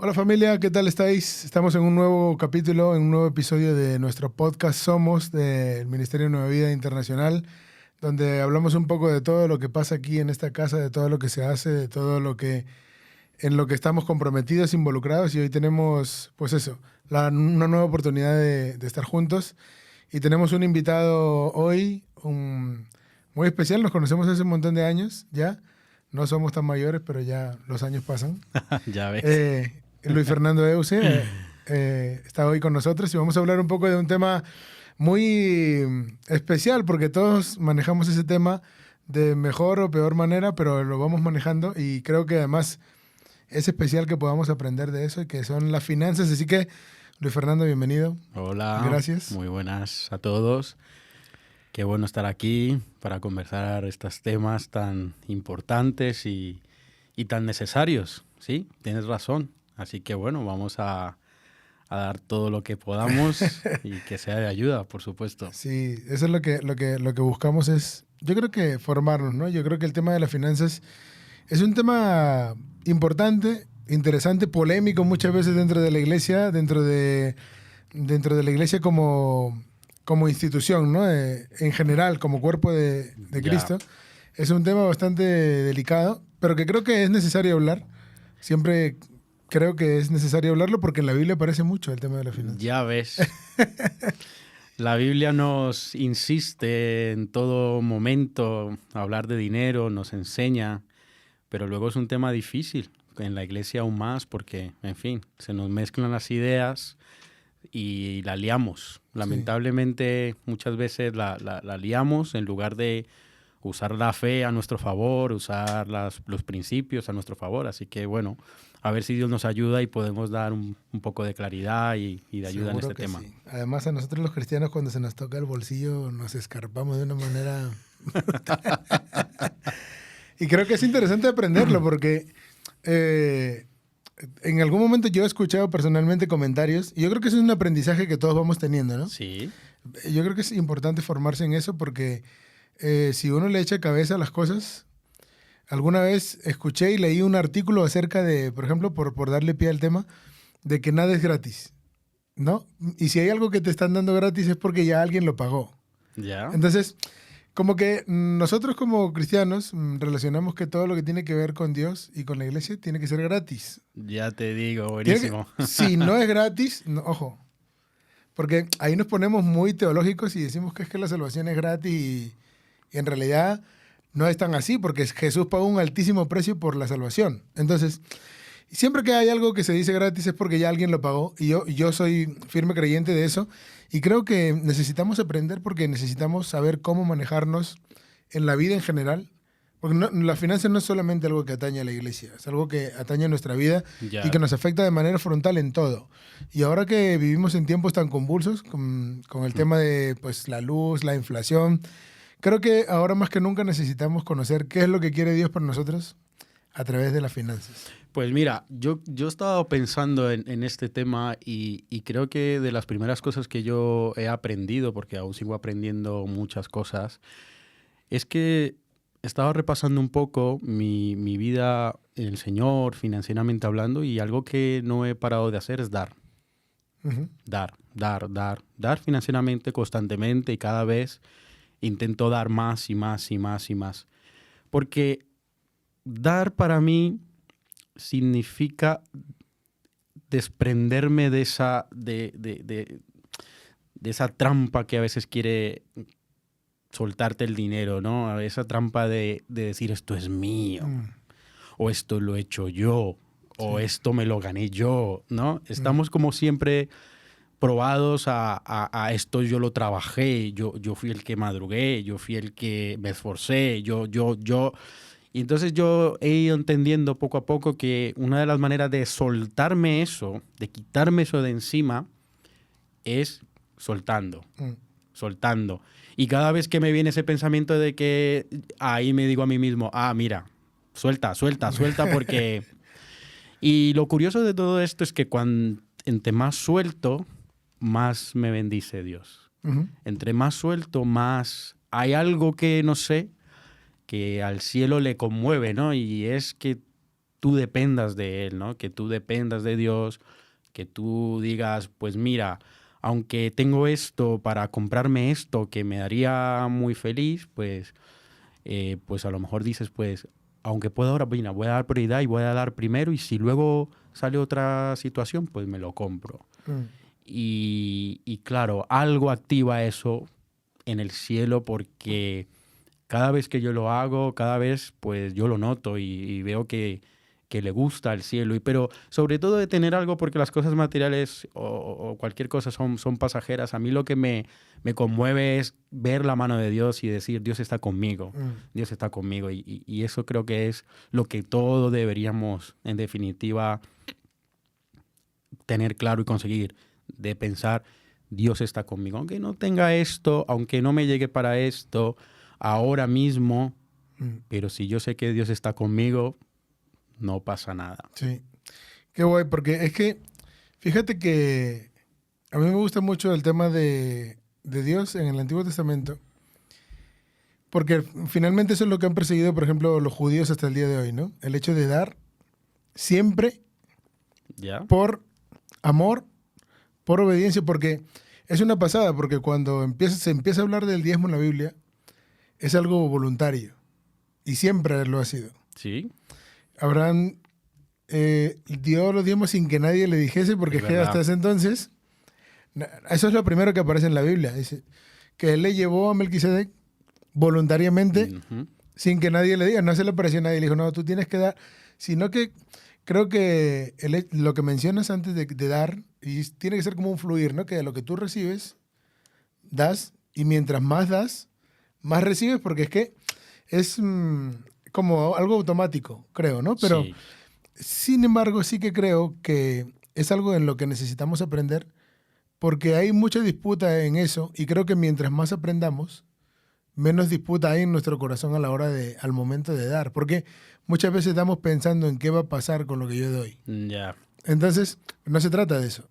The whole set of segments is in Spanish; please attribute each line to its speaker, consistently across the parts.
Speaker 1: Hola familia, ¿qué tal estáis? Estamos en un nuevo capítulo, en un nuevo episodio de nuestro podcast Somos del Ministerio de Nueva Vida Internacional, donde hablamos un poco de todo lo que pasa aquí en esta casa, de todo lo que se hace, de todo lo que en lo que estamos comprometidos, involucrados, y hoy tenemos, pues eso, una nueva oportunidad de estar juntos. Y tenemos un invitado hoy muy especial, nos conocemos hace un montón de años ya, no somos tan mayores, pero ya los años pasan.
Speaker 2: Ya ves.
Speaker 1: Luis Fernando Euse está hoy con nosotros y vamos a hablar un poco de un tema muy especial, porque todos manejamos ese tema de mejor o peor manera, pero lo vamos manejando y creo que además es especial que podamos aprender de eso, y que son las finanzas. Así que, Luis Fernando, bienvenido.
Speaker 2: Hola.
Speaker 1: Gracias.
Speaker 2: Muy buenas a todos. Qué bueno estar aquí para conversar estos temas tan importantes y tan necesarios. Sí, tienes razón. Así que bueno, vamos a dar todo lo que podamos y que sea de ayuda, por supuesto.
Speaker 1: Sí, eso es lo que buscamos es, yo creo que formarnos, ¿no? Yo creo que el tema de las finanzas es un tema importante, interesante, polémico muchas veces dentro de la iglesia, dentro de la iglesia como institución, ¿no? En general, como cuerpo de Cristo. Es un tema bastante delicado, pero que creo que es necesario hablar. Siempre creo que es necesario hablarlo porque en la Biblia aparece mucho el tema de la finanza.
Speaker 2: Ya ves. La Biblia nos insiste en todo momento a hablar de dinero, nos enseña, pero luego es un tema difícil en la iglesia aún más porque, en fin, se nos mezclan las ideas y la liamos. Lamentablemente, muchas veces la liamos en lugar de usar la fe a nuestro favor, usar los principios a nuestro favor. Así que, bueno, a ver si Dios nos ayuda y podemos dar un poco de claridad y de ayuda en este tema.
Speaker 1: Sí. Además, a nosotros los cristianos, cuando se nos toca el bolsillo, nos escarpamos de una manera... Y creo que es interesante aprenderlo porque en algún momento yo he escuchado personalmente comentarios, y yo creo que eso es un aprendizaje que todos vamos teniendo, ¿no?
Speaker 2: Sí.
Speaker 1: Yo creo que es importante formarse en eso porque si uno le echa cabeza a las cosas... Alguna vez escuché y leí un artículo acerca de, por ejemplo, por darle pie al tema, de que nada es gratis, ¿no? Y si hay algo que te están dando gratis es porque ya alguien lo pagó.
Speaker 2: Ya.
Speaker 1: Entonces, como que nosotros como cristianos relacionamos que todo lo que tiene que ver con Dios y con la iglesia tiene que ser gratis.
Speaker 2: Ya te digo, buenísimo.
Speaker 1: Si no es gratis, no, ojo, porque ahí nos ponemos muy teológicos y decimos que es que la salvación es gratis y en realidad no es tan así, porque Jesús pagó un altísimo precio por la salvación. Entonces, siempre que hay algo que se dice gratis es porque ya alguien lo pagó, y yo soy firme creyente de eso, y creo que necesitamos aprender porque necesitamos saber cómo manejarnos en la vida en general, porque la finanza no es solamente algo que atañe a la iglesia, es algo que atañe a nuestra vida y que nos afecta de manera frontal en todo. Y ahora que vivimos en tiempos tan convulsos, con el tema de pues, la luz, la inflación, creo que ahora más que nunca necesitamos conocer qué es lo que quiere Dios para nosotros a través de las finanzas.
Speaker 2: Pues mira, yo he estado pensando en este tema y creo que de las primeras cosas que yo he aprendido, porque aún sigo aprendiendo muchas cosas, es que estaba repasando un poco mi vida en el Señor, financieramente hablando, y algo que no he parado de hacer es dar.
Speaker 1: Uh-huh.
Speaker 2: Dar financieramente, constantemente, y cada vez intento dar más y más y más y más. Porque dar para mí significa desprenderme de esa, de esa trampa que a veces quiere soltarte el dinero, ¿no? Esa trampa de decir esto es mío, o esto lo he hecho yo, o esto me lo gané yo, ¿no? Estamos como siempre probados a esto yo lo trabajé, yo fui el que madrugué, yo fui el que me esforcé, yo. Y entonces yo he ido entendiendo poco a poco que una de las maneras de soltarme eso, de quitarme eso de encima, es soltando. Y cada vez que me viene ese pensamiento de que ahí me digo a mí mismo, mira, suelta, porque... Y lo curioso de todo esto es que entre más suelto, más me bendice Dios.
Speaker 1: Uh-huh.
Speaker 2: Entre más suelto, más hay algo que, no sé, que al cielo le conmueve, ¿no? Y es que tú dependas de Él, ¿no? Que tú dependas de Dios, que tú digas, pues mira, aunque tengo esto para comprarme esto que me haría muy feliz, pues a lo mejor dices, pues, aunque pueda ahora, mira, voy a dar prioridad y voy a dar primero y si luego sale otra situación, pues me lo compro. Y claro, algo activa eso en el cielo porque cada vez que yo lo hago, cada vez pues yo lo noto y veo que le gusta el cielo. Pero sobre todo de tener algo porque las cosas materiales o cualquier cosa son pasajeras. A mí lo que me conmueve es ver la mano de Dios y decir, Dios está conmigo, Dios está conmigo. Y eso creo que es lo que todos deberíamos, en definitiva, tener claro y conseguir, de pensar, Dios está conmigo. Aunque no tenga esto, aunque no me llegue para esto ahora mismo, pero si yo sé que Dios está conmigo, no pasa nada.
Speaker 1: Sí, qué guay, porque es que, fíjate que a mí me gusta mucho el tema de Dios en el Antiguo Testamento, porque finalmente eso es lo que han perseguido, por ejemplo, los judíos hasta el día de hoy, ¿no? El hecho de dar siempre
Speaker 2: ¿Ya?
Speaker 1: por amor, por obediencia, porque es una pasada, porque cuando se empieza a hablar del diezmo en la Biblia, es algo voluntario, y siempre lo ha sido.
Speaker 2: Sí.
Speaker 1: Abraham dio los diezmos sin que nadie le dijese, porque es que hasta ese entonces, eso es lo primero que aparece en la Biblia, dice que él le llevó a Melquisedec voluntariamente, sin que nadie le diga, no se le apareció a nadie, le dijo, no, tú tienes que dar, sino que creo que lo que mencionas antes de dar, y tiene que ser como un fluir, ¿no? Que de lo que tú recibes, das, y mientras más das, más recibes, porque es que es como algo automático, creo, ¿no? Pero,
Speaker 2: sí.
Speaker 1: Sin embargo, sí que creo que es algo en lo que necesitamos aprender, porque hay mucha disputa en eso, y creo que mientras más aprendamos, menos disputa hay en nuestro corazón al momento de dar, porque muchas veces estamos pensando en qué va a pasar con lo que yo doy.
Speaker 2: Ya.
Speaker 1: Entonces, no se trata de eso.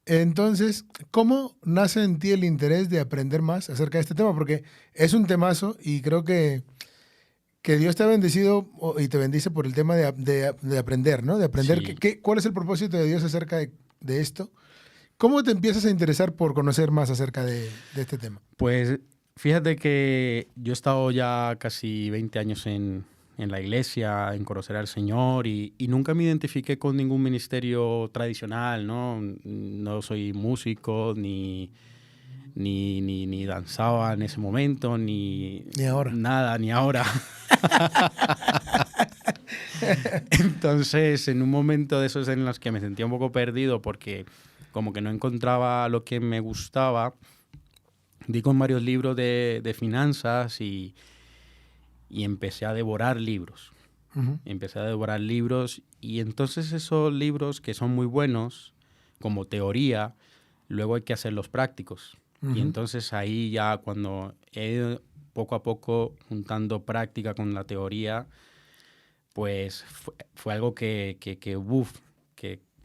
Speaker 1: Entonces, ¿cómo nace en ti el interés de aprender más acerca de este tema? Porque es un temazo y creo que Dios te ha bendecido y te bendice por el tema de aprender, ¿no? De aprender
Speaker 2: Sí.
Speaker 1: cuál es el propósito de Dios acerca de esto. ¿Cómo te empiezas a interesar por conocer más acerca de este tema?
Speaker 2: Pues fíjate que yo he estado ya casi 20 años en la iglesia, en conocer al Señor y nunca me identifiqué con ningún ministerio tradicional, ¿no? No soy músico, ni danzaba en ese momento, ni
Speaker 1: ahora.
Speaker 2: nada, ni ahora. Entonces, en un momento de esos en los que me sentía un poco perdido porque como que no encontraba lo que me gustaba, di con varios libros de finanzas y empecé a devorar libros. Empecé a devorar libros y entonces esos libros que son muy buenos como teoría, luego hay que hacerlos prácticos. Y entonces ahí ya cuando he ido poco a poco juntando práctica con la teoría, pues fue algo que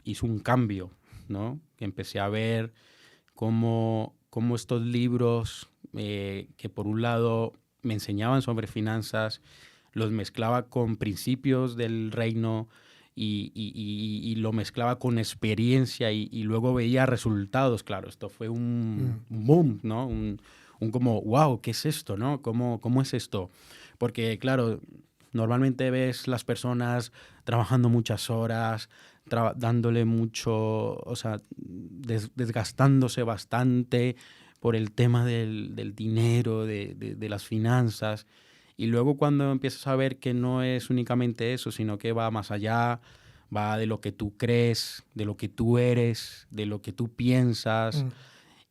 Speaker 2: hizo un cambio, ¿no? Empecé a ver cómo estos libros que por un lado me enseñaban sobre finanzas, los mezclaba con principios del reino y lo mezclaba con experiencia y luego veía resultados. Claro, esto fue un boom, ¿no? Un como, wow, ¿qué es esto, no? ¿Cómo es esto? Porque, claro, normalmente ves las personas trabajando muchas horas, dándole mucho, o sea, desgastándose bastante por el tema del dinero, de las finanzas. Y luego cuando empiezas a ver que no es únicamente eso, sino que va más allá, va de lo que tú crees, de lo que tú eres, de lo que tú piensas.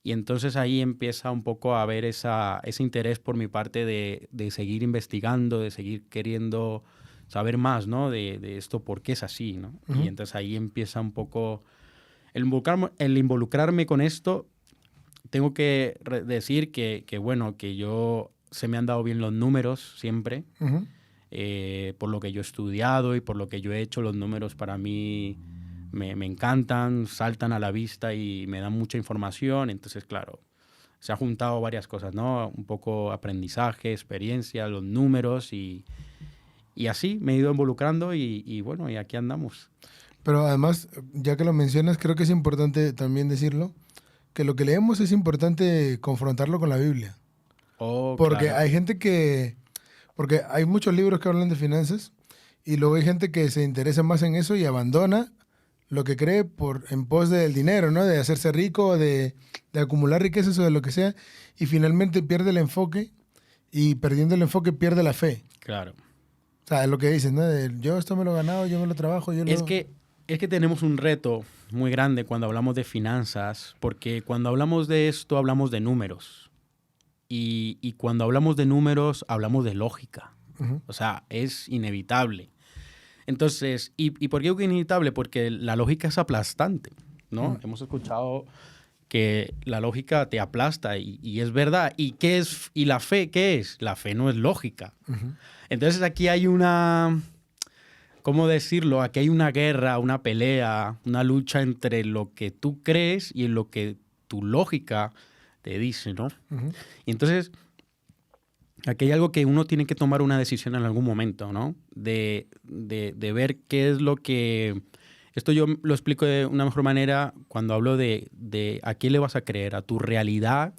Speaker 2: Y entonces ahí empieza un poco a haber ese interés por mi parte de seguir investigando, de seguir queriendo saber más, ¿no? De esto, por qué es así, ¿no? Y entonces ahí empieza un poco el involucrarme con esto. Tengo que decir que bueno, que se me han dado bien los números siempre. Por lo que yo he estudiado y por lo que yo he hecho, los números para mí me encantan, saltan a la vista y me dan mucha información. Entonces, claro, se ha juntado varias cosas, ¿no? Un poco aprendizaje, experiencia, los números y Y así me he ido involucrando y bueno, y aquí andamos.
Speaker 1: Pero además, ya que lo mencionas, creo que es importante también decirlo, que lo que leemos es importante confrontarlo con la Biblia.
Speaker 2: Oh,
Speaker 1: Porque
Speaker 2: claro.
Speaker 1: hay gente que... Porque hay muchos libros que hablan de finanzas y luego hay gente que se interesa más en eso y abandona lo que cree en pos del dinero, ¿no? De hacerse rico, de acumular riquezas o de lo que sea, y finalmente pierde el enfoque y perdiendo el enfoque pierde la fe.
Speaker 2: Claro.
Speaker 1: O sea, es lo que dicen, ¿no? Yo esto me lo he ganado, yo me lo trabajo, yo
Speaker 2: Es
Speaker 1: lo...
Speaker 2: que, es que tenemos un reto muy grande cuando hablamos de finanzas, porque cuando hablamos de esto hablamos de números. Y cuando hablamos de números hablamos de lógica.
Speaker 1: Ujú.
Speaker 2: O sea, es inevitable. Entonces, ¿y por qué digo que es inevitable? Porque la lógica es aplastante, ¿no?
Speaker 1: Mm.
Speaker 2: Hemos escuchado que la lógica te aplasta y es verdad. ¿Y qué es? ¿Y la fe qué es? La fe no es lógica.
Speaker 1: Ujú.
Speaker 2: Entonces aquí hay una, ¿cómo decirlo? Aquí hay una guerra, una pelea, una lucha entre lo que tú crees y lo que tu lógica te dice, ¿no?
Speaker 1: Ujú.
Speaker 2: Y entonces, aquí hay algo que uno tiene que tomar una decisión en algún momento, ¿no? De ver qué es lo que... Esto yo lo explico de una mejor manera cuando hablo de a qué le vas a creer, a tu realidad,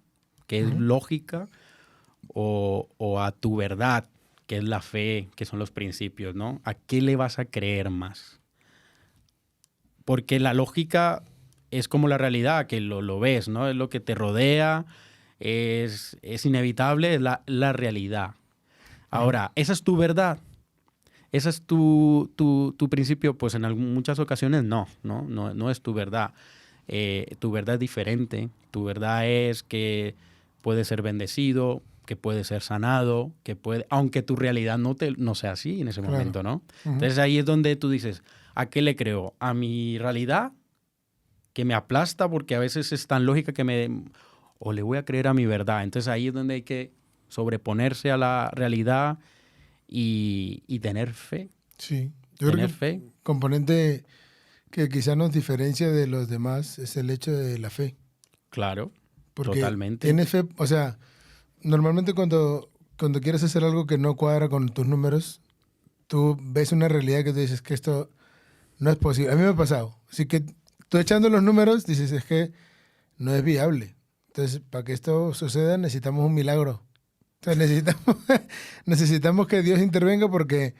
Speaker 2: que es
Speaker 1: Ujú.
Speaker 2: lógica, o a tu verdad, que es la fe, que son los principios, ¿no? ¿A qué le vas a creer más? Porque la lógica es como la realidad, que lo ves, ¿no? Es lo que te rodea, es inevitable, es la realidad.
Speaker 1: Ujú.
Speaker 2: Ahora, ¿esa es tu verdad? ¿Ese es tu principio? Pues en muchas ocasiones no es tu verdad. Tu verdad es diferente. Tu verdad es que puedes ser bendecido, que puedes ser sanado, aunque tu realidad no sea así en ese
Speaker 1: Claro.
Speaker 2: momento, ¿no?
Speaker 1: Ujú.
Speaker 2: Entonces ahí es donde tú dices, ¿a qué le creo? ¿A mi realidad? Que me aplasta porque a veces es tan lógica o le voy a creer a mi verdad. Entonces ahí es donde hay que sobreponerse a la realidad y tener fe.
Speaker 1: Sí. Yo creo
Speaker 2: Tener
Speaker 1: que
Speaker 2: fe,
Speaker 1: un componente que quizá nos diferencia de los demás es el hecho de la fe.
Speaker 2: claro,
Speaker 1: Porque
Speaker 2: totalmente.
Speaker 1: tienes fe, o sea, normalmente cuando quieres hacer algo que no cuadra con tus números, tú ves una realidad que te dices que esto no es posible. A mí me ha pasado. Así que tú echando los números dices es que no es viable. Entonces, para que esto suceda necesitamos un milagro. Entonces necesitamos que Dios intervenga porque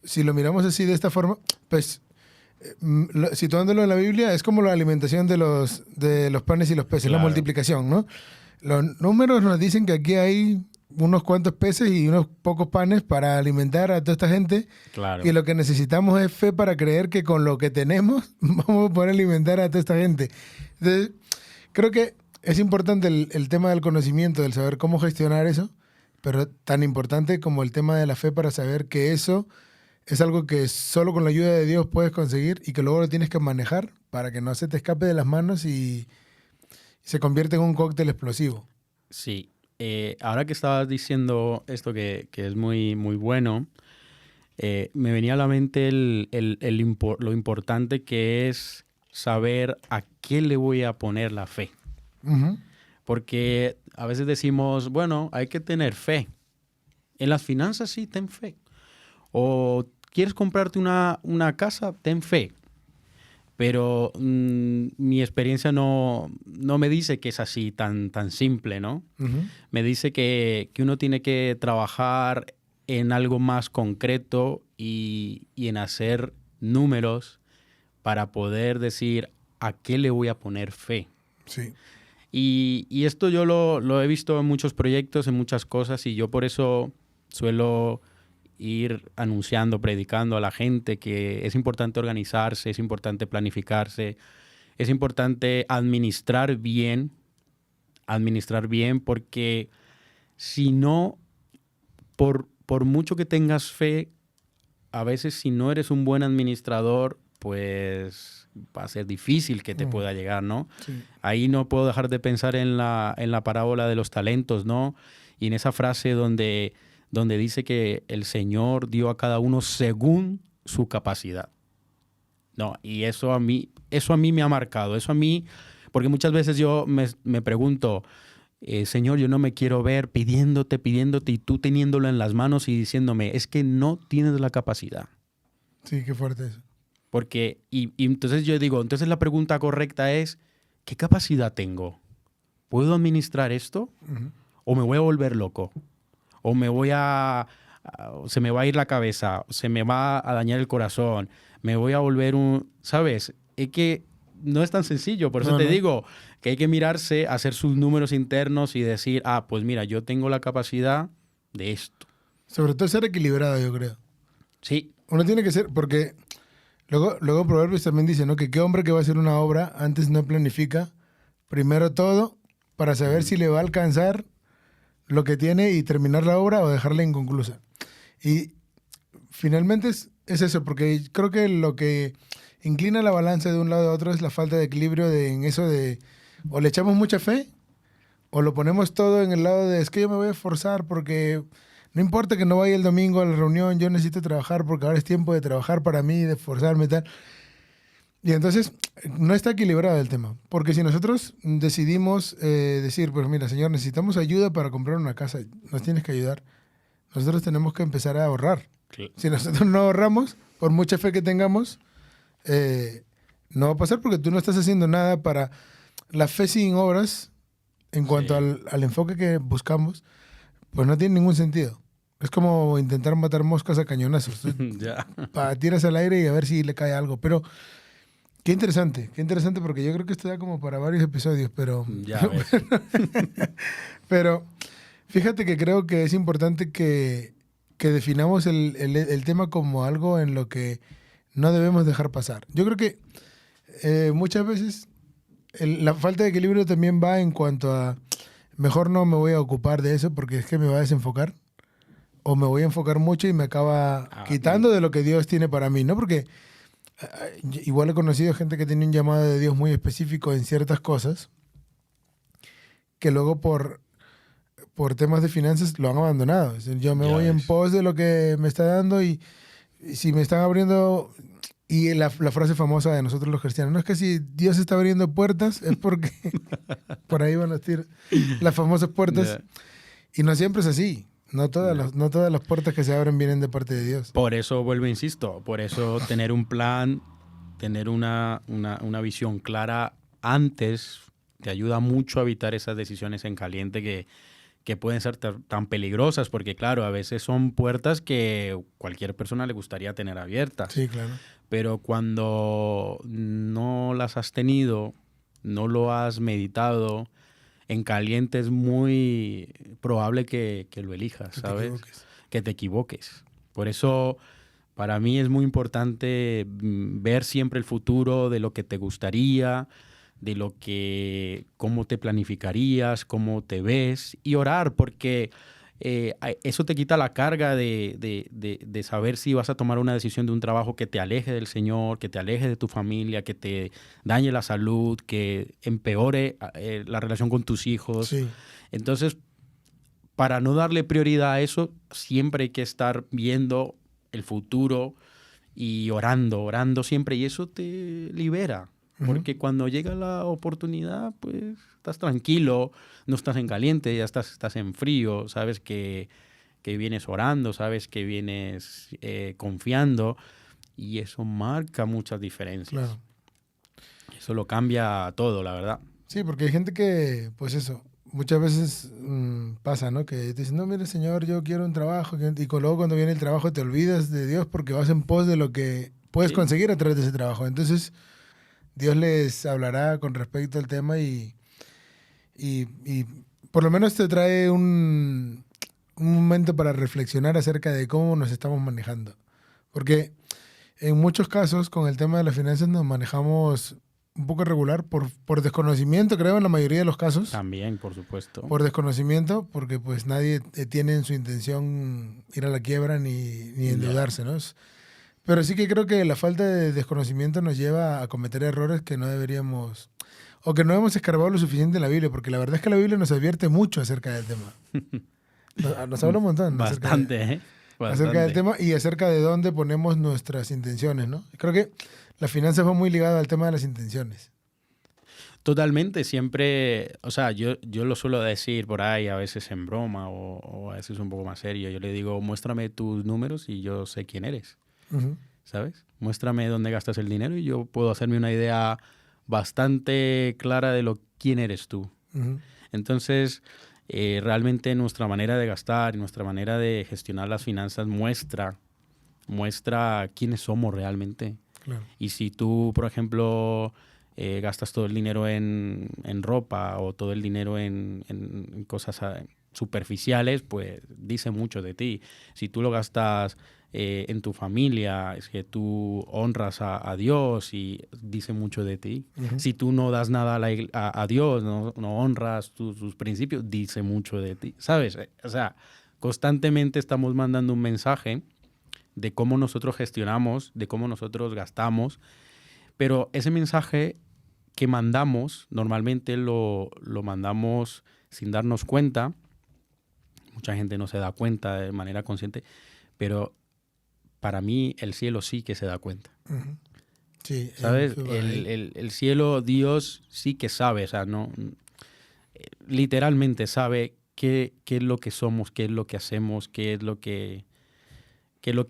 Speaker 1: si lo miramos así de esta forma, pues situándolo en la Biblia es como la alimentación de los panes y los peces, la
Speaker 2: Claro,
Speaker 1: multiplicación, ¿no? Los números nos dicen que aquí hay unos cuantos peces y unos pocos panes para alimentar a toda esta gente y
Speaker 2: claro.
Speaker 1: lo que necesitamos es fe para creer que con lo que tenemos vamos a poder alimentar a toda esta gente. Entonces, creo que es importante el tema del conocimiento, del saber cómo gestionar eso, pero tan importante como el tema de la fe para saber que eso es algo que solo con la ayuda de Dios puedes conseguir y que luego lo tienes que manejar para que no se te escape de las manos y se convierte en un cóctel explosivo.
Speaker 2: Sí. Ahora que estabas diciendo esto que es muy, muy bueno, me venía a la mente lo importante que es saber a qué le voy a poner la fe.
Speaker 1: Ujú.
Speaker 2: Porque a veces decimos, bueno, hay que tener fe. En las finanzas sí, ten fe. O quieres comprarte una casa, ten fe. Pero mi experiencia no me dice que es así tan simple, ¿no?
Speaker 1: Ujú.
Speaker 2: Me dice que uno tiene que trabajar en algo más concreto y en hacer números para poder decir a qué le voy a poner fe.
Speaker 1: Sí.
Speaker 2: Y esto yo lo he visto en muchos proyectos, en muchas cosas, y yo por eso suelo ir anunciando, predicando a la gente que es importante organizarse, es importante planificarse, es importante administrar bien, porque si no, por mucho que tengas fe, a veces si no eres un buen administrador, pues va a ser difícil que te
Speaker 1: Mm.
Speaker 2: pueda llegar, ¿no?
Speaker 1: Sí.
Speaker 2: Ahí no puedo dejar de pensar en la parábola de los talentos, ¿no? Y en esa frase donde dice que el Señor dio a cada uno según su capacidad. No, y eso a mí me ha marcado, porque muchas veces yo me pregunto, Señor, yo no me quiero ver pidiéndote y tú teniéndolo en las manos y diciéndome, es que no tienes la capacidad.
Speaker 1: Sí, qué fuerte eso.
Speaker 2: Porque, y entonces yo digo, entonces la pregunta correcta es, ¿qué capacidad tengo? ¿Puedo administrar esto?
Speaker 1: Ujú.
Speaker 2: ¿O me voy a volver loco? ¿O se me va a ir la cabeza? ¿Se me va a dañar el corazón? ¿Me voy a volver ¿sabes? Es que no es tan sencillo. Por eso
Speaker 1: No,
Speaker 2: te
Speaker 1: no.
Speaker 2: digo que hay que mirarse, hacer sus números internos y decir, pues mira, yo tengo la capacidad de esto.
Speaker 1: Sobre todo ser equilibrado, yo creo.
Speaker 2: Sí.
Speaker 1: Uno tiene que ser, porque luego Proverbios también dice, ¿no? Que qué hombre que va a hacer una obra antes no planifica primero todo para saber si le va a alcanzar lo que tiene y terminar la obra o dejarla inconclusa. Y finalmente es eso, porque creo que lo que inclina la balanza de un lado a otro es la falta de equilibrio en eso de o le echamos mucha fe o lo ponemos todo en el lado de es que yo me voy a esforzar porque no importa que no vaya el domingo a la reunión, yo necesito trabajar porque ahora es tiempo de trabajar para mí, de esforzarme y tal. Y entonces no está equilibrado el tema, porque si nosotros decidimos decir, pues mira, señor, necesitamos ayuda para comprar una casa, nos tienes que ayudar, nosotros tenemos que empezar a ahorrar. Si nosotros no ahorramos, por mucha fe que tengamos, no va a pasar porque tú no estás haciendo nada para la fe sin obras, en cuanto al enfoque que buscamos, pues no tiene ningún sentido. Es como intentar matar moscas a cañonazos.
Speaker 2: Ya.
Speaker 1: Tiras al aire y a ver si le cae algo, pero... Qué interesante porque yo creo que esto da como para varios episodios, pero...
Speaker 2: Ya ves.
Speaker 1: Pero fíjate que creo que es importante que definamos el tema como algo en lo que no debemos dejar pasar. Yo creo que muchas veces la falta de equilibrio también va en cuanto a mejor no me voy a ocupar de eso porque es que me va a desenfocar o me voy a enfocar mucho y me acaba quitando de lo que Dios tiene para mí, ¿no? Porque... igual he conocido gente que tiene un llamado de Dios muy específico en ciertas cosas que luego por temas de finanzas lo han abandonado. Es decir, yo me voy en pos de lo que me está dando y si me están abriendo... Y la frase famosa de nosotros los cristianos, no es que si Dios está abriendo puertas, es porque por ahí van a estar las famosas puertas. Y no siempre es así. No todas las puertas que se abren vienen de parte de Dios.
Speaker 2: Por eso vuelvo, insisto, por eso tener un plan, tener una visión clara antes te ayuda mucho a evitar esas decisiones en caliente que pueden ser tan peligrosas, porque claro, a veces son puertas que cualquier persona le gustaría tener abiertas.
Speaker 1: Sí, claro.
Speaker 2: Pero cuando no las has tenido, no lo has meditado, en caliente es muy probable que lo elijas, ¿sabes? Que te equivoques. Por eso, para mí es muy importante ver siempre el futuro de lo que te gustaría, cómo te planificarías, cómo te ves y orar, porque eso te quita la carga de saber si vas a tomar una decisión de un trabajo que te aleje del Señor, que te aleje de tu familia, que te dañe la salud, que empeore la relación con tus hijos.
Speaker 1: Sí.
Speaker 2: Entonces, para no darle prioridad a eso, siempre hay que estar viendo el futuro y orando siempre, y eso te libera. Porque cuando llega la oportunidad, pues estás tranquilo, no estás en caliente, ya estás en frío, sabes que vienes orando, sabes que vienes confiando, y eso marca muchas diferencias.
Speaker 1: Claro.
Speaker 2: Eso lo cambia todo, la verdad.
Speaker 1: Sí, porque hay gente que, pues eso, muchas veces pasa, ¿no? Que te dicen, no, mire, señor, yo quiero un trabajo, y luego cuando viene el trabajo te olvidas de Dios porque vas en pos de lo que puedes conseguir a través de ese trabajo. Entonces... Dios les hablará con respecto al tema y por lo menos te trae un momento para reflexionar acerca de cómo nos estamos manejando. Porque en muchos casos con el tema de las finanzas nos manejamos un poco irregular por desconocimiento, creo, en la mayoría de los casos.
Speaker 2: También, por supuesto.
Speaker 1: Por desconocimiento, porque pues nadie tiene en su intención ir a la quiebra ni endeudarse, ¿no? Pero sí que creo que la falta de desconocimiento nos lleva a cometer errores que no deberíamos, o que no hemos escarbado lo suficiente en la Biblia, porque la verdad es que la Biblia nos advierte mucho acerca del tema. Nos habla un montón.
Speaker 2: Bastante.
Speaker 1: Acerca del tema y acerca de dónde ponemos nuestras intenciones, ¿no? Creo que las finanzas van muy ligadas al tema de las intenciones.
Speaker 2: Totalmente, siempre, o sea, yo lo suelo decir por ahí, a veces en broma o a veces un poco más serio. Yo le digo, muéstrame tus números y yo sé quién eres,
Speaker 1: Ujú,
Speaker 2: ¿sabes? Muéstrame dónde gastas el dinero y yo puedo hacerme una idea bastante clara de quién eres tú.
Speaker 1: ujú,
Speaker 2: Entonces, realmente nuestra manera de gastar y nuestra manera de gestionar las finanzas muestra quiénes somos realmente.
Speaker 1: claro.
Speaker 2: Y si tú, por ejemplo, gastas todo el dinero en ropa o todo el dinero en cosas superficiales, pues dice mucho de ti. Si tú lo gastas en tu familia, es que tú honras a Dios y dice mucho de ti.
Speaker 1: Ujú,
Speaker 2: Si tú no das nada a Dios, no honras sus principios, dice mucho de ti. ¿Sabes? O sea, constantemente estamos mandando un mensaje de cómo nosotros gestionamos, de cómo nosotros gastamos, pero ese mensaje que mandamos, normalmente lo mandamos sin darnos cuenta. Mucha gente no se da cuenta de manera consciente, pero para mí el cielo sí que se da cuenta.
Speaker 1: ujú. Sí,
Speaker 2: ¿Sabes?
Speaker 1: fue por ahí.
Speaker 2: El cielo, Dios sí que sabe, o sea, no, literalmente sabe qué es lo que somos, qué es lo que hacemos, qué es lo que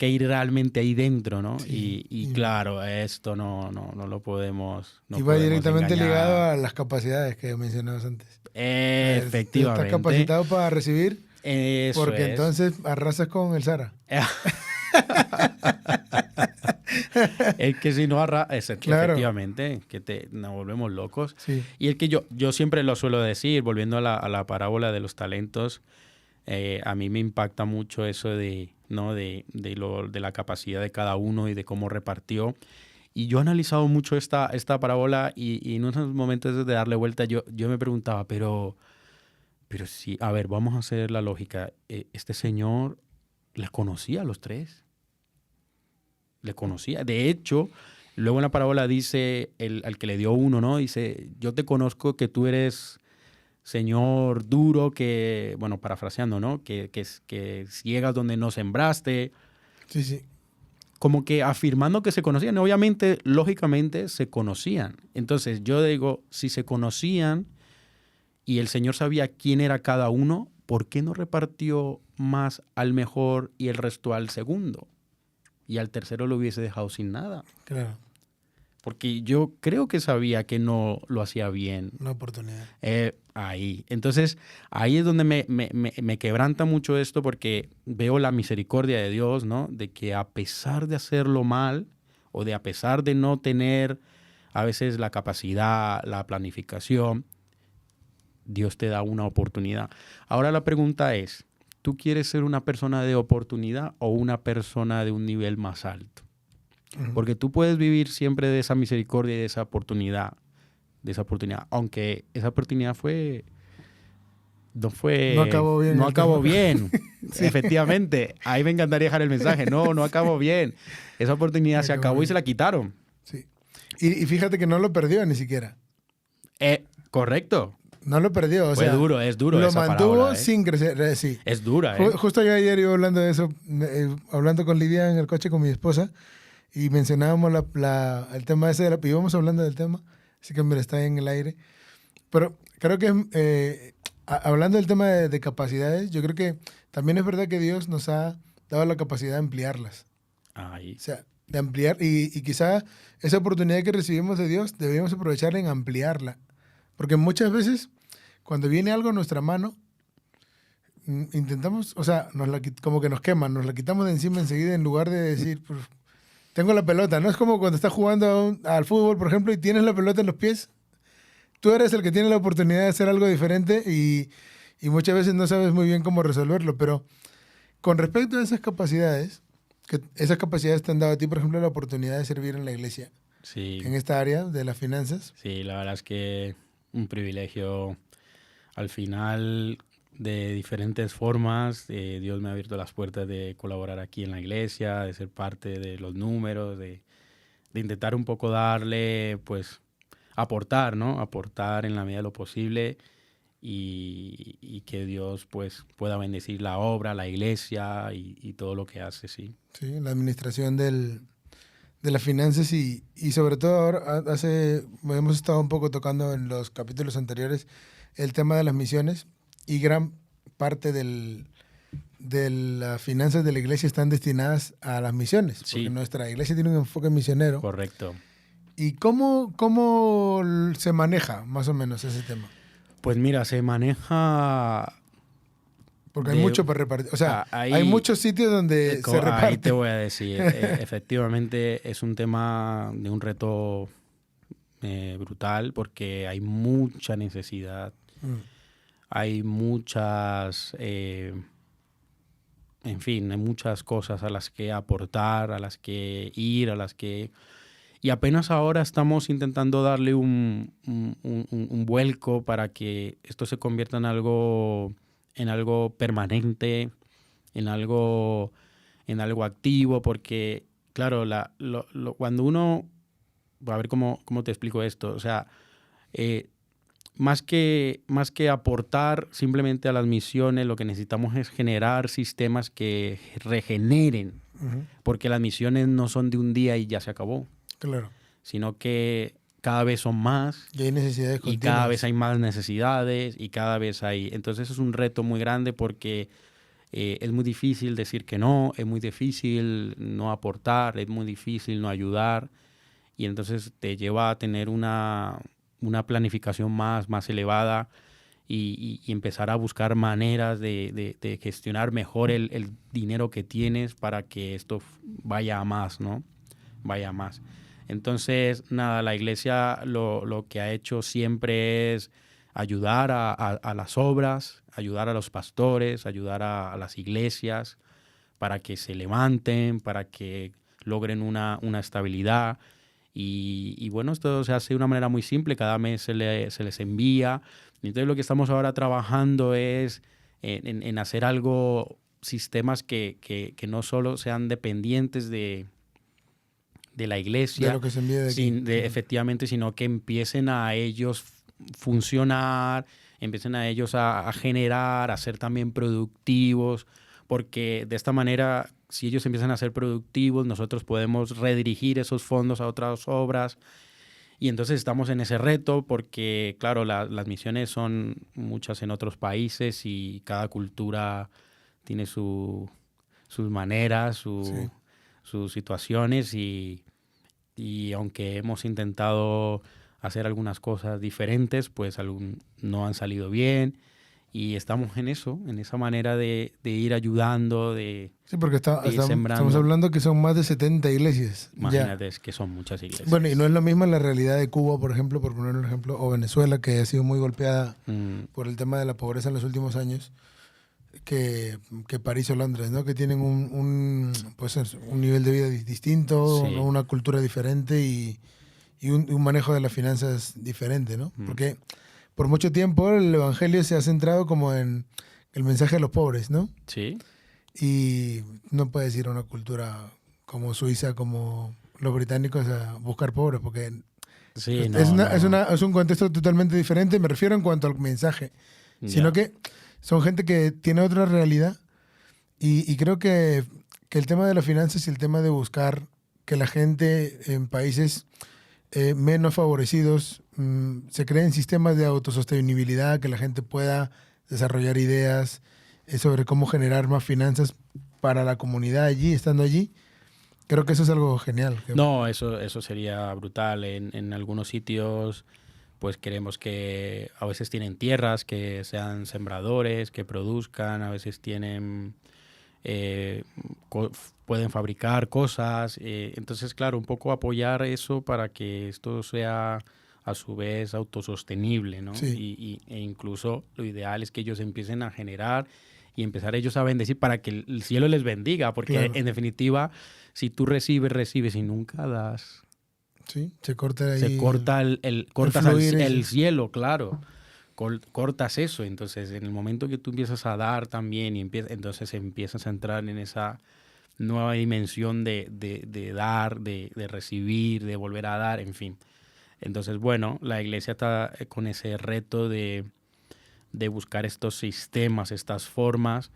Speaker 2: hay realmente ahí dentro, ¿no?
Speaker 1: Sí,
Speaker 2: Y claro, esto no lo podemos, no
Speaker 1: y va
Speaker 2: podemos
Speaker 1: directamente ligado
Speaker 2: engañar.
Speaker 1: a las capacidades que mencionabas antes. A ver, tú estás
Speaker 2: Efectivamente,
Speaker 1: capacitado para recibir,
Speaker 2: eso
Speaker 1: porque
Speaker 2: es.
Speaker 1: entonces arrasas con el Sara.
Speaker 2: El que si no
Speaker 1: Claro,
Speaker 2: efectivamente, nos volvemos locos.
Speaker 1: sí.
Speaker 2: Y el que yo siempre lo suelo decir, volviendo a la parábola de los talentos, a mí me impacta mucho eso de, ¿no? de la capacidad de cada uno y de cómo repartió. Y yo he analizado mucho esta parábola y en unos momentos de darle vuelta yo me preguntaba, pero sí, a ver, vamos a hacer la lógica. Este señor les conocía a los tres, les conocía. De hecho, luego en la parábola dice, al que le dio uno, ¿no? Dice, yo te conozco que tú eres señor duro, que, bueno, parafraseando, ¿no? Que ciegas donde no sembraste,
Speaker 1: Sí, sí.
Speaker 2: como que afirmando que se conocían. Obviamente, lógicamente, se conocían. Entonces, yo digo, si se conocían y el Señor sabía quién era cada uno, ¿por qué no repartió más al mejor y el resto al segundo? Y al tercero lo hubiese dejado sin nada.
Speaker 1: Claro,
Speaker 2: Porque yo creo que sabía que no lo hacía bien.
Speaker 1: una oportunidad.
Speaker 2: Ahí. Entonces, ahí es donde me quebranta mucho esto porque veo la misericordia de Dios, ¿no? De que a pesar de hacerlo mal o de a pesar de no tener a veces la capacidad, la planificación, Dios te da una oportunidad. Ahora la pregunta es, ¿tú quieres ser una persona de oportunidad o una persona de un nivel más alto?
Speaker 1: Ujú.
Speaker 2: Porque tú puedes vivir siempre de esa misericordia y de esa oportunidad, aunque esa oportunidad
Speaker 1: No acabó bien
Speaker 2: no
Speaker 1: el tema.
Speaker 2: acabó bien.
Speaker 1: Sí,
Speaker 2: Efectivamente, ahí me encantaría dejar el mensaje. No acabó bien. Esa
Speaker 1: no
Speaker 2: oportunidad se
Speaker 1: acabó
Speaker 2: acabó y se
Speaker 1: bien.
Speaker 2: la quitaron.
Speaker 1: Sí. Y fíjate que no lo perdió ni siquiera.
Speaker 2: Correcto.
Speaker 1: No lo perdió, o sea,
Speaker 2: Es duro
Speaker 1: lo
Speaker 2: esa
Speaker 1: mantuvo
Speaker 2: parábola, ¿eh?
Speaker 1: sin crecer. Sí.
Speaker 2: Es dura, ¿eh?
Speaker 1: Justo yo ayer iba hablando de eso, hablando con Lidia en el coche con mi esposa, y mencionábamos el tema ese, y íbamos hablando del tema, así que mira, está en el aire. Pero creo que hablando del tema de capacidades, yo creo que también es verdad que Dios nos ha dado la capacidad de ampliarlas.
Speaker 2: Ahí.
Speaker 1: O sea, de ampliar, y quizá esa oportunidad que recibimos de Dios debemos aprovecharla en ampliarla. Porque muchas veces, cuando viene algo a nuestra mano, intentamos, o sea, como que nos queman, nos la quitamos de encima enseguida en lugar de decir, pues, tengo la pelota. No es como cuando estás jugando al fútbol, por ejemplo, y tienes la pelota en los pies. Tú eres el que tiene la oportunidad de hacer algo diferente y muchas veces no sabes muy bien cómo resolverlo. Pero con respecto a esas capacidades, que esas capacidades te han dado a ti, por ejemplo, la oportunidad de servir en la iglesia,
Speaker 2: Sí,
Speaker 1: en esta área de las finanzas.
Speaker 2: sí, la verdad es que un privilegio. Al final, de diferentes formas, Dios me ha abierto las puertas de colaborar aquí en la iglesia, de ser parte de los números, de intentar un poco darle, pues, aportar, ¿no? Aportar en la medida de lo posible y que Dios, pues, pueda bendecir la obra, la iglesia y todo lo que hace, sí.
Speaker 1: Sí, la administración de las finanzas y sobre todo ahora hemos estado un poco tocando en los capítulos anteriores el tema de las misiones y gran parte de las finanzas de la iglesia están destinadas a las misiones,
Speaker 2: Sí.
Speaker 1: porque nuestra iglesia tiene un enfoque misionero.
Speaker 2: Correcto.
Speaker 1: ¿Y cómo se maneja más o menos ese tema?
Speaker 2: Pues mira, se maneja...
Speaker 1: Porque hay mucho para repartir. O sea,
Speaker 2: ahí,
Speaker 1: hay muchos sitios donde se reparte.
Speaker 2: Ahí te voy a decir, efectivamente es un tema de un reto brutal porque hay mucha necesidad, hay muchas, en fin, hay muchas cosas a las que aportar, a las que ir, a las que... Y apenas ahora estamos intentando darle un vuelco para que esto se convierta en algo permanente, en algo activo, porque, claro, cuando uno... A ver cómo te explico esto. O sea, más que aportar simplemente a las misiones, lo que necesitamos es generar sistemas que regeneren, porque las misiones no son de un día y ya se acabó.
Speaker 1: Claro.
Speaker 2: Sino que cada vez son más.
Speaker 1: Y hay necesidades continuas.
Speaker 2: Y cada vez hay más necesidades y cada vez hay... Entonces es un reto muy grande porque es muy difícil decir que no, es muy difícil no aportar, es muy difícil no ayudar. Y entonces te lleva a tener una planificación más elevada y empezar a buscar maneras de gestionar mejor el dinero que tienes para que esto vaya a más, ¿no? Vaya a más. Entonces, nada, la iglesia lo que ha hecho siempre es ayudar a las obras, ayudar a los pastores, ayudar a las iglesias para que se levanten, para que logren una estabilidad. Y bueno, esto se hace de una manera muy simple, cada mes se les envía. Entonces lo que estamos ahora trabajando es en hacer algo, sistemas que no solo sean dependientes de la iglesia,
Speaker 1: de lo que se envía de aquí.
Speaker 2: Efectivamente, sino que empiecen a ellos funcionar, empiecen a ellos a generar, a ser también productivos, porque de esta manera, si ellos empiezan a ser productivos, nosotros podemos redirigir esos fondos a otras obras. Y entonces estamos en ese reto porque, claro, las misiones son muchas en otros países y cada cultura tiene sus maneras, sus situaciones y aunque hemos intentado hacer algunas cosas diferentes, pues no han salido bien y estamos en eso, en esa manera de ir ayudando,
Speaker 1: sí, porque
Speaker 2: ir sembrando.
Speaker 1: Estamos hablando que son más de 70 iglesias.
Speaker 2: Imagínate, es que son muchas iglesias.
Speaker 1: Bueno, y no es lo mismo la realidad de Cuba, por ejemplo, por poner un ejemplo, o Venezuela, que ha sido muy golpeada por el tema de la pobreza en los últimos años, que París o Londres, ¿no? Que tienen un nivel de vida distinto,
Speaker 2: Sí.
Speaker 1: una cultura diferente y un manejo de las finanzas diferente, ¿no? Porque por mucho tiempo el evangelio se ha centrado como en el mensaje a los pobres, ¿no?
Speaker 2: Sí.
Speaker 1: Y no puedes ir a una cultura como Suiza, como los británicos, a buscar pobres, porque
Speaker 2: Sí,
Speaker 1: es un contexto totalmente diferente, me refiero en cuanto al mensaje, sino que son gente que tiene otra realidad y creo que el tema de las finanzas y el tema de buscar que la gente en países menos favorecidos se creen sistemas de autosostenibilidad, que la gente pueda desarrollar ideas sobre cómo generar más finanzas para la comunidad allí, estando allí. Creo que eso es algo genial.
Speaker 2: No, eso sería brutal. En algunos sitios pues queremos que a veces tienen tierras, que sean sembradores, que produzcan, a veces tienen pueden fabricar cosas. Entonces, claro, un poco apoyar eso para que esto sea a su vez autosostenible, ¿no?
Speaker 1: Sí.
Speaker 2: E incluso lo ideal es que ellos empiecen a generar y empezar ellos a bendecir para que el cielo les bendiga, porque
Speaker 1: claro,
Speaker 2: en definitiva, si tú recibes y nunca das,
Speaker 1: sí, se corta ahí.
Speaker 2: Se corta cortas el cielo, claro. Cortas eso. Entonces, en el momento que tú empiezas a dar también, entonces empiezas a entrar en esa nueva dimensión de dar, de recibir, de volver a dar, en fin. Entonces, bueno, la iglesia está con ese reto de buscar estos sistemas, estas formas.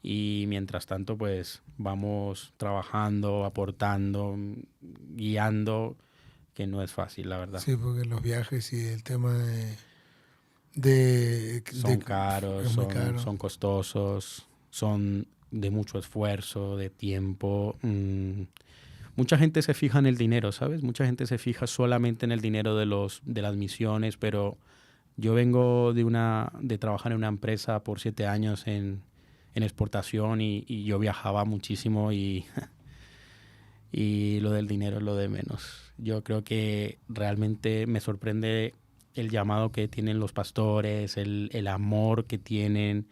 Speaker 2: Y mientras tanto, pues vamos trabajando, aportando, guiando, que no es fácil, la verdad.
Speaker 1: Sí, porque los viajes y el tema
Speaker 2: Son caros,
Speaker 1: es muy caro.
Speaker 2: son costosos, son de mucho esfuerzo, de tiempo. Mucha gente se fija en el dinero, ¿sabes? Mucha gente se fija solamente en el dinero de las misiones, pero yo vengo de trabajar en una empresa por 7 años en exportación y yo viajaba muchísimo y lo del dinero es lo de menos. Yo creo que realmente me sorprende el llamado que tienen los pastores, el amor que tienen,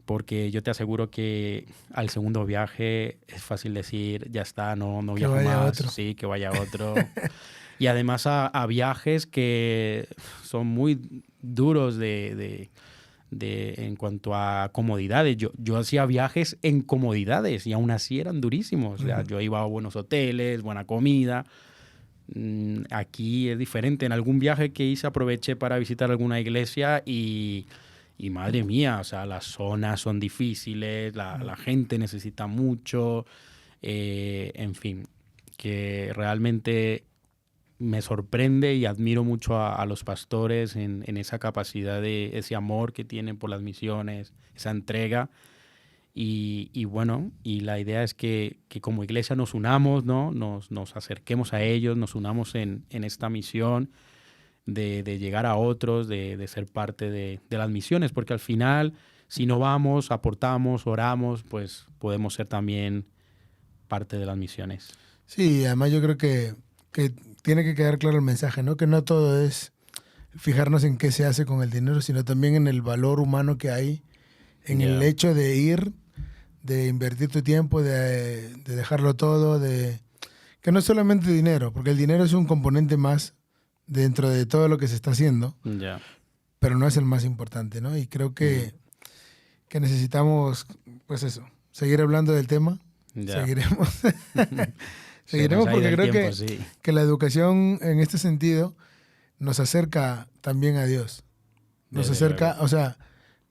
Speaker 2: porque yo te aseguro que al segundo viaje es fácil decir, ya está, no
Speaker 1: Que
Speaker 2: viajo
Speaker 1: vaya
Speaker 2: más,
Speaker 1: otro.
Speaker 2: sí, que vaya otro. Y además a viajes que son muy duros en cuanto a comodidades. Yo hacía viajes en comodidades y aún así eran durísimos. O sea, yo iba a buenos hoteles, buena comida. Aquí es diferente. En algún viaje que hice aproveché para visitar alguna iglesia y madre mía, o sea, las zonas son difíciles, la gente necesita mucho, en fin, que realmente me sorprende y admiro mucho a los pastores en esa capacidad de ese amor que tienen por las misiones, esa entrega. Y bueno, y la idea es que como iglesia nos unamos, ¿no? Nos acerquemos a ellos, nos unamos en esta misión de llegar a otros, de ser parte de las misiones, porque al final, si no vamos, aportamos, oramos, pues podemos ser también parte de las misiones.
Speaker 1: Sí, además yo creo que tiene que quedar claro el mensaje, ¿no? Que no todo es fijarnos en qué se hace con el dinero, sino también en el valor humano que hay, en el hecho de ir, de invertir tu tiempo, de dejarlo todo, que no es solamente dinero, porque el dinero es un componente más dentro de todo lo que se está haciendo, pero no es el más importante, ¿no? Y creo que necesitamos, pues eso, seguir hablando del tema, seguiremos. Seguiremos porque creo que la educación en este sentido nos acerca también a Dios. Nos acerca, o sea,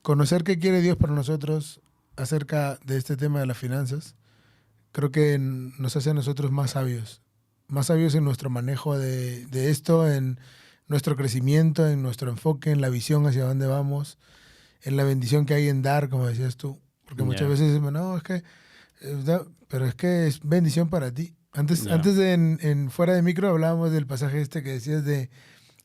Speaker 1: conocer qué quiere Dios para nosotros acerca de este tema de las finanzas, creo que nos hace a nosotros más sabios en nuestro manejo de esto, en nuestro crecimiento, en nuestro enfoque, en la visión hacia dónde vamos, en la bendición que hay en dar, como decías tú. Porque muchas veces decimos, no, es que, pero es que es bendición para ti. Antes en fuera de micro hablábamos del pasaje este que decías de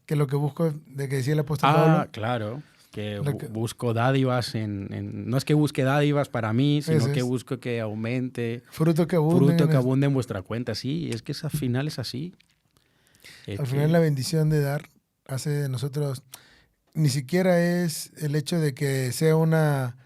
Speaker 1: que lo que busco, de que decía el apóstol Pablo.
Speaker 2: Claro, que busco dádivas no es que busque dádivas para mí, sino que busco que aumente.
Speaker 1: Fruto que abunde
Speaker 2: en vuestra cuenta, sí, es que al final es así.
Speaker 1: Al final la bendición de dar hace de nosotros, ni siquiera es el hecho de que sea una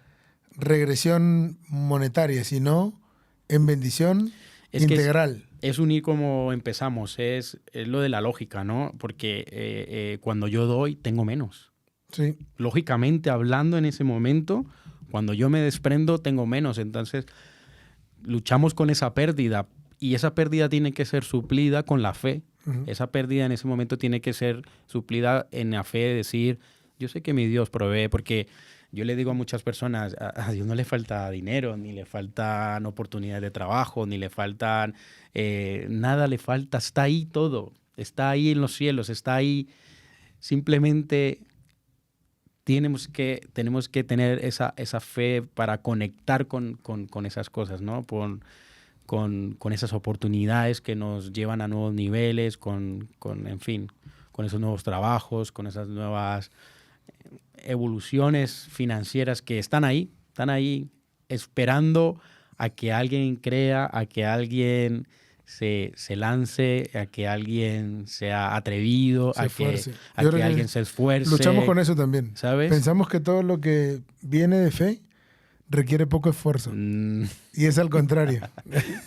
Speaker 1: regresión monetaria, sino en bendición integral.
Speaker 2: Es unir como empezamos, es lo de la lógica, ¿no? Porque cuando yo doy, tengo menos.
Speaker 1: Sí.
Speaker 2: Lógicamente, hablando en ese momento, cuando yo me desprendo, tengo menos. Entonces, luchamos con esa pérdida y esa pérdida tiene que ser suplida con la fe. Uh-huh. Esa pérdida en ese momento tiene que ser suplida en la fe de decir, yo sé que mi Dios provee, porque yo le digo a muchas personas, a Dios no le falta dinero, ni le faltan oportunidades de trabajo, ni le faltan, nada le falta, está ahí todo, está ahí en los cielos, está ahí. Simplemente tenemos que tener esa fe para conectar con esas cosas, ¿no? Con esas oportunidades que nos llevan a nuevos niveles, en fin, con esos nuevos trabajos, con esas nuevas evoluciones financieras que están ahí esperando a que alguien crea, a que alguien se lance, a que alguien sea atrevido, a que alguien se esfuerce.
Speaker 1: Luchamos con eso también.
Speaker 2: ¿Sabes?
Speaker 1: Pensamos que todo lo que viene de fe requiere poco esfuerzo. Y es al contrario.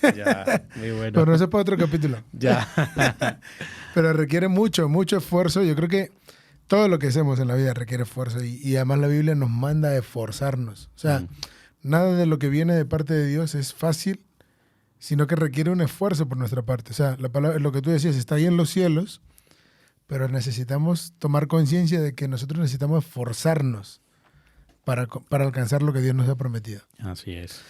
Speaker 2: Ya, muy bueno.
Speaker 1: Pero eso es para otro capítulo.
Speaker 2: Ya.
Speaker 1: Pero requiere mucho esfuerzo. Yo creo que todo lo que hacemos en la vida requiere esfuerzo y además la Biblia nos manda a esforzarnos. O sea, nada de lo que viene de parte de Dios es fácil, sino que requiere un esfuerzo por nuestra parte. O sea, la palabra, lo que tú decías, está ahí en los cielos, pero necesitamos tomar conciencia de que nosotros necesitamos esforzarnos para alcanzar lo que Dios nos ha prometido.
Speaker 2: Así es.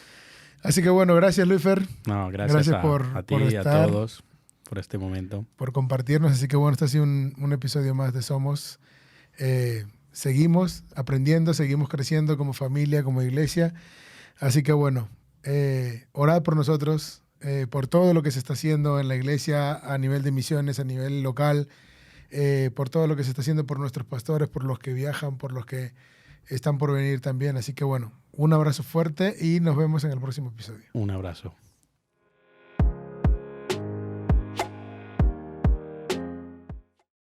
Speaker 1: Así que bueno, gracias Luisfer.
Speaker 2: No, gracias a ti y a todos por este momento.
Speaker 1: Por compartirnos. Así que bueno, este ha sido un episodio más de Somos. Seguimos aprendiendo, seguimos creciendo como familia, como iglesia. Así que bueno, orad por nosotros, por todo lo que se está haciendo en la iglesia a nivel de misiones, a nivel local, por todo lo que se está haciendo por nuestros pastores, por los que viajan, por los que están por venir también. Así que bueno, un abrazo fuerte y nos vemos en el próximo episodio.
Speaker 2: Un abrazo.